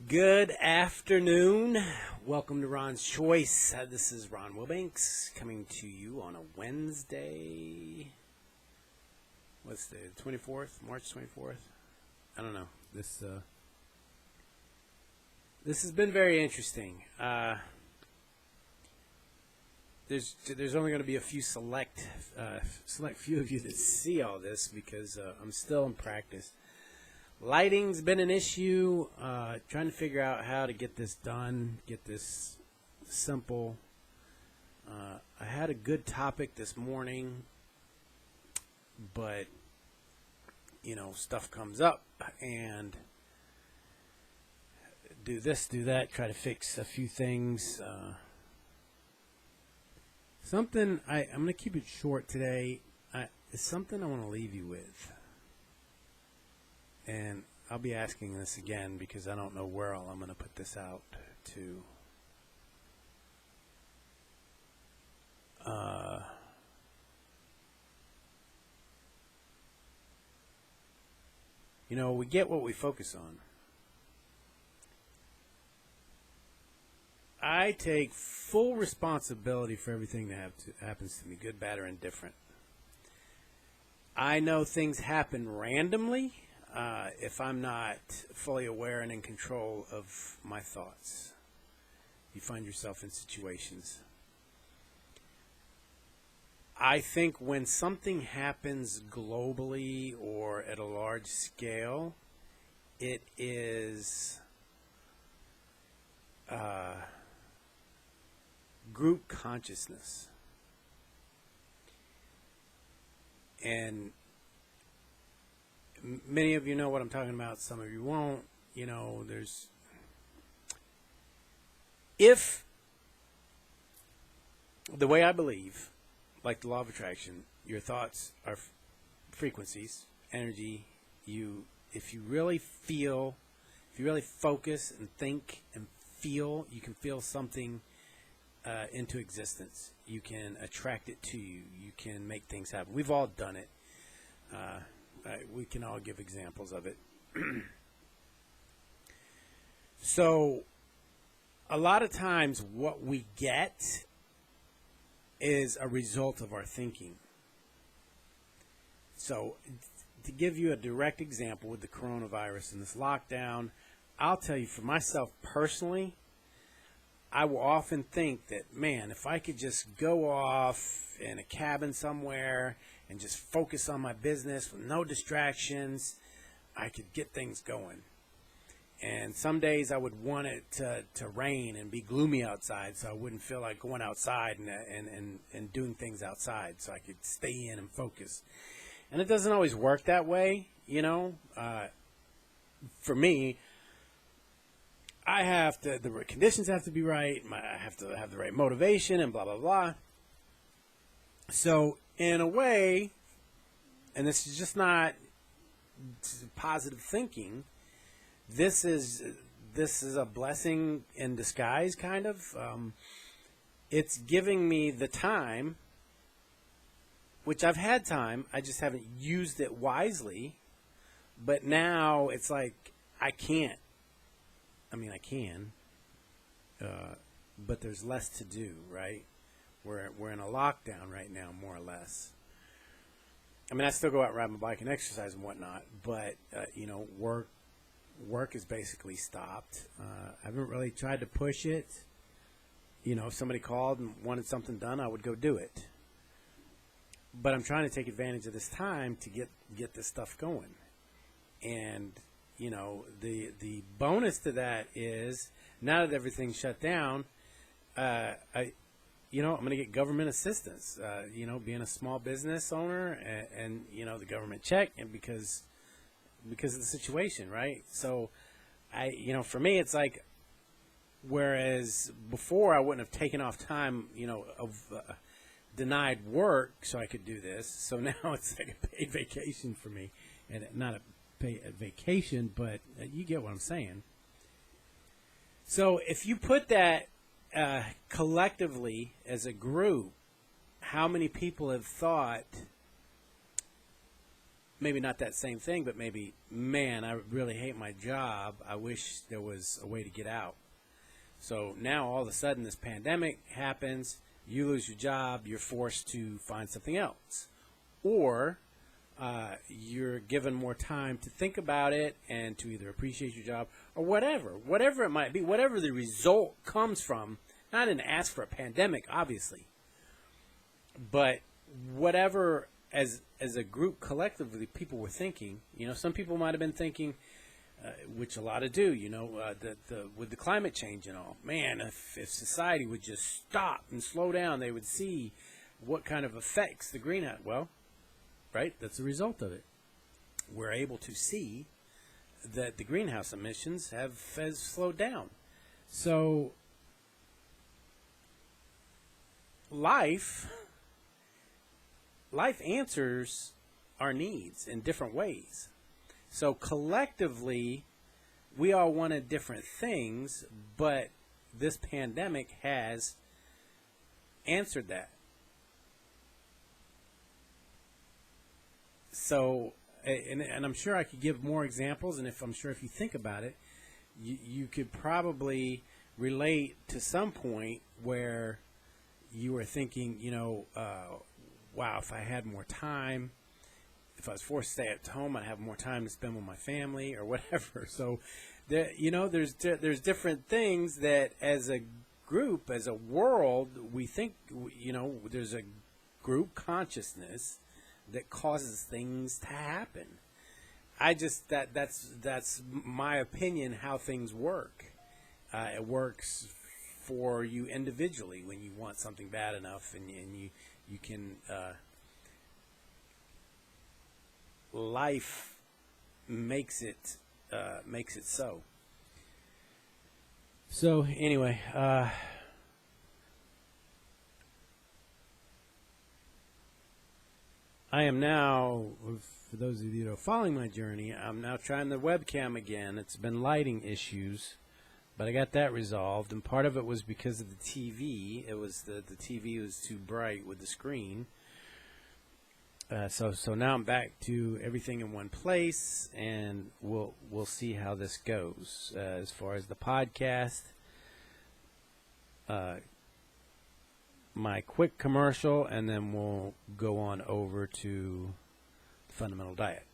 Good afternoon. Welcome to Ron's Choice. This is Ron Wilbanks coming to you on a Wednesday. What's the 24th? March 24th? I don't know. This has been very interesting. There's only going to be a few select few of you that see all this because I'm still in practice. Lighting's been an issue, trying to figure out how to get this done, get this simple. I had a good topic this morning, but, stuff comes up, and do this, do that, try to fix a few things. I'm going to keep it short today. It's something I want to leave you with. And I'll be asking this again because I don't know where all I'm going to put this out to. We get what we focus on. I take full responsibility for everything that happens to me, good, bad, or indifferent. I know things happen randomly. If I'm not fully aware and in control of my thoughts, you find yourself in situations. I think when something happens globally or at a large scale, it is group consciousness. And many of you know what I'm talking about. Some of you won't. If the way I believe, like the law of attraction, your thoughts are frequencies, energy. If you really feel, if you really focus and think and feel, you can feel something into existence. You can attract it to you. You can make things happen. We've all done it. We can all give examples of it. So, a lot of times what we get is a result of our thinking. So, to give you a direct example with the coronavirus and this lockdown, I'll tell you for myself personally, I will often think that, man, if I could just go off in a cabin somewhere and just focus on my business with no distractions, I could get things going. And some days I would want it to rain and be gloomy outside so I wouldn't feel like going outside and doing things outside so I could stay in and focus. And it doesn't always work that way, For me, the conditions have to be right, I have to have the right motivation and blah, blah, blah. So, in a way, and this is just not positive thinking, this is a blessing in disguise, kind of. It's giving me the time, which I've had time, I just haven't used it wisely, but now it's like I can't. I mean, I can, but there's less to do, right? We're in a lockdown right now, more or less. I mean, I still go out and ride my bike and exercise and whatnot, but work is basically stopped. I haven't really tried to push it. If somebody called and wanted something done, I would go do it. But I'm trying to take advantage of this time to get this stuff going. And the bonus to that is now that everything's shut down, I'm going to get government assistance. Being a small business owner and the government check, and because of the situation, right? So, for me, it's like, whereas before I wouldn't have taken off time, of denied work so I could do this. So now it's like a paid vacation for me, and not a paid vacation, but you get what I'm saying. So if you put that collectively as a group, how many people have thought, maybe not that same thing, but maybe, man, I really hate my job. I wish there was a way to get out. So now all of a sudden this pandemic happens, you lose your job, you're forced to find something else. Or you're given more time to think about it and to either appreciate your job or whatever it might be, whatever the result comes from. I didn't ask for a pandemic, obviously, but whatever as a group collectively people were thinking, some people might have been thinking, which a lot of do, with the climate change and all. Man, if society would just stop and slow down, they would see what kind of effects the greenhouse. Well, right, that's the result of it. We're able to see that the greenhouse emissions has slowed down. So life answers our needs in different ways. So collectively, we all wanted different things, but this pandemic has answered that. So, and I'm sure I could give more examples, and I'm sure if you think about it, you could probably relate to some point where you were thinking, wow, if I had more time, if I was forced to stay at home, I'd have more time to spend with my family or whatever. So, there's different things that as a group, as a world, we think, there's a group consciousness that causes things to happen. That's my opinion how things work. It works for you individually when you want something bad enough, and you can life makes it so. So anyway, I am now, for those of you that are following my journey, I'm now trying the webcam again. It's been lighting issues, but I got that resolved, and part of it was because of the TV. It was the TV was too bright with the screen. So now I'm back to everything in one place, and we'll see how this goes as far as the podcast. My quick commercial, and then we'll go on over to Fundamental Diet.